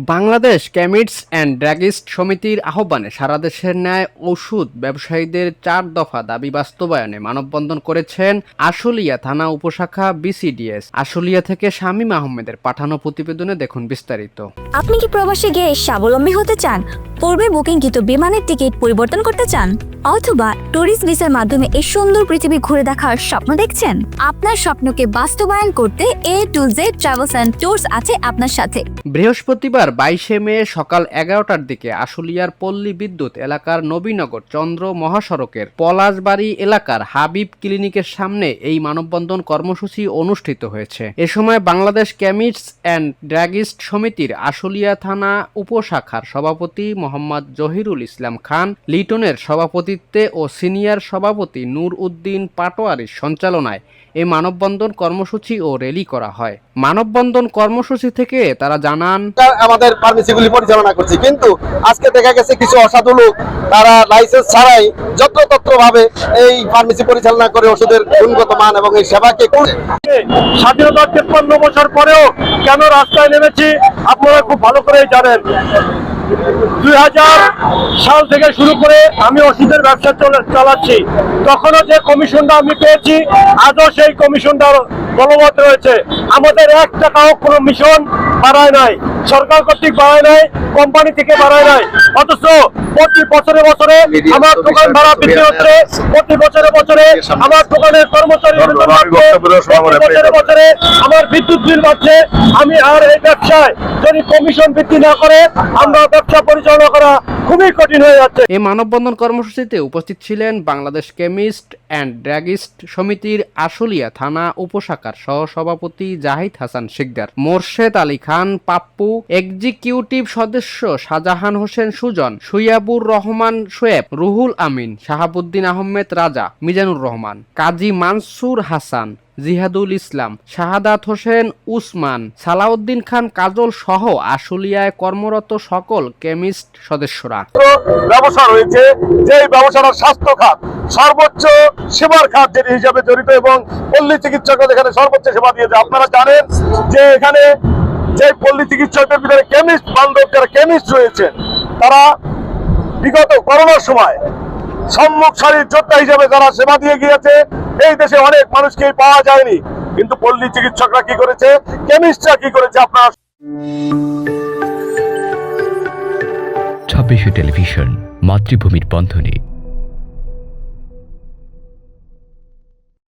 Bangladesh chemists and druggist সমিতির আহ্বানে সারা দেশের ন্যায় ওষুধ ব্যবসায়ীদের 4 দফা দাবি বাস্তবায়নে মানববন্ধন করেছেন আশুলিয়া থানা উপশাখা বিসিডিএস। আশুলিয়া থেকে শামীম আহমেদের পাঠানো প্রতিবেদনে দেখুন বিস্তারিত। আপনি কি প্রবাসে গিয়ে স্বাবলম্বী হতে চান? পূর্বে বুকিংকৃত বিমানের টিকিট পরিবর্তন করতে চান, অথবা ট্যুরিস্ট ভিসার মাধ্যমে এই সুন্দর পৃথিবী ঘুরে দেখার স্বপ্ন দেখছেন? আপনার স্বপ্নকে বাস্তবায়ন করতে A to Z travels and tours আছে আপনার সাথে। বৃহস্পতিবার 22শে মে সকাল 11টার দিকে আশুলিয়ার পল্লী বিদ্যুৎ এলাকার নবীনগর চন্দ্র মহাসড়কের পলাশবাড়ি এলাকার হাবিব ক্লিনিকের সামনে এই মানববন্ধন কর্মসূচি অনুষ্ঠিত হয়েছে। এ সময় বাংলাদেশ কেমিস্টস অ্যান্ড ড্রাগিস্ট সমিতির আশুলিয়া থানা উপশাখার সভাপতি মোহাম্মদ জহিরুল ইসলাম খান লিটনের সভাপতিত্বে ও সিনিয়র সভাপতি নূর উদ্দিন পাটোয়ারির সঞ্চালনায় এই মানববন্ধন কর্মসূচি ও র্যালি করা হয়। মানববন্ধন কর্মসূচি থেকে তারা জানান, আমাদের ফার্মেসিগুলি পরিচালনা করছি, কিন্তু আজকে দেখা গেছে কিছু অসাধু লোক তারা লাইসেন্স ছাড়াই যত্রতত্র ভাবে এই ফার্মেসি পরিচালনা করে ওষুধের গুণগত মান এবং এই সেবাকে করে। স্বাধীনতার 53 বছর পরেও কেন রাস্তায় নেমেছি আপনারা খুব ভালো করে জানেন। 2000 সাল থেকে শুরু করে আমি ওষুধের ব্যবসা চালাচ্ছি। তখনও যে কমিশনটা আমি পেয়েছি আজও সেই কমিশনটা বলবৎ রয়েছে। আমাদের 1 টাকাও কোনো মিশন বাড়ায় নাই, সরকার কর্তৃক বাড়ায় নাই, কোম্পানি থেকে বাড়ায় নাই। অথচ প্রতি বছরে বছরে আমার দোকান ভাড়া বৃদ্ধি হচ্ছে, প্রতি বছরে বছরে আমার দোকানের কর্মচারী বেতন বাড়ছে, বছরে বছরে আমার বিদ্যুৎ বিল বাড়ছে। আমি আর এই ব্যবসায় যদি কমিশন বৃদ্ধি না করে আমরা ব্যবসা পরিচালনা করা খুবই কঠিন হয়ে যাচ্ছে। এই মানববন্ধন কর্মসূচিতে উপস্থিত ছিলেন বাংলাদেশ কেমিস্ট অ্যান্ড ড্রাগিস্ট সমিতির আশুলিয়া থানা উপশাখার সহসভাপতি জাহিদ হাসান শিকদার, মোর্শেদ আলী খান পাপ্পু, এক্সিকিউটিভ সদস্য শাহজাহান হোসেন সুজন, সুয়াবুর রহমান শোয়েব, রুহুল আমিন, শাহাবুদ্দিন আহমেদ রাজা, মিজানুর রহমান, কাজী মানসুর হাসান, জিহাদুল ইসলাম, শাহাদাত হোসেন উসমান, সালাউদ্দিন খান কাজল সহ আশুলিয়ায় কর্মরত সকল কেমিস্ট সদস্যরা। ব্যবসা রয়েছে যে ব্যবসাটা স্বাস্থ্য খাত, সর্বোচ্চ সেবার খাত যেটি হিসাবে জড়িত, এবং পল্লী চিকিৎসকরা যেখানে সর্বোচ্চ সেবা দিয়েছে। আপনারা জানেন যে এখানে যে পল্লী চিকিৎসকদের ভিতরে কেমিস্ট বান্ধব যারা কেমিস্ট রয়েছে তারা বিগত করোনার সময় সম্মুখ সারির যোদ্ধা হিসেবে যারা সেবা দিয়ে গিয়েছে, এই দেশে অনেক মানুষকে পাওয়া যায়নি। কিন্তু পল্লী চিকিৎসকরা কি করেছে, কেমিস্টরা কি করেছে আপনারা। 26 টেলিভিশন, মাতৃভূমির বন্ধনে।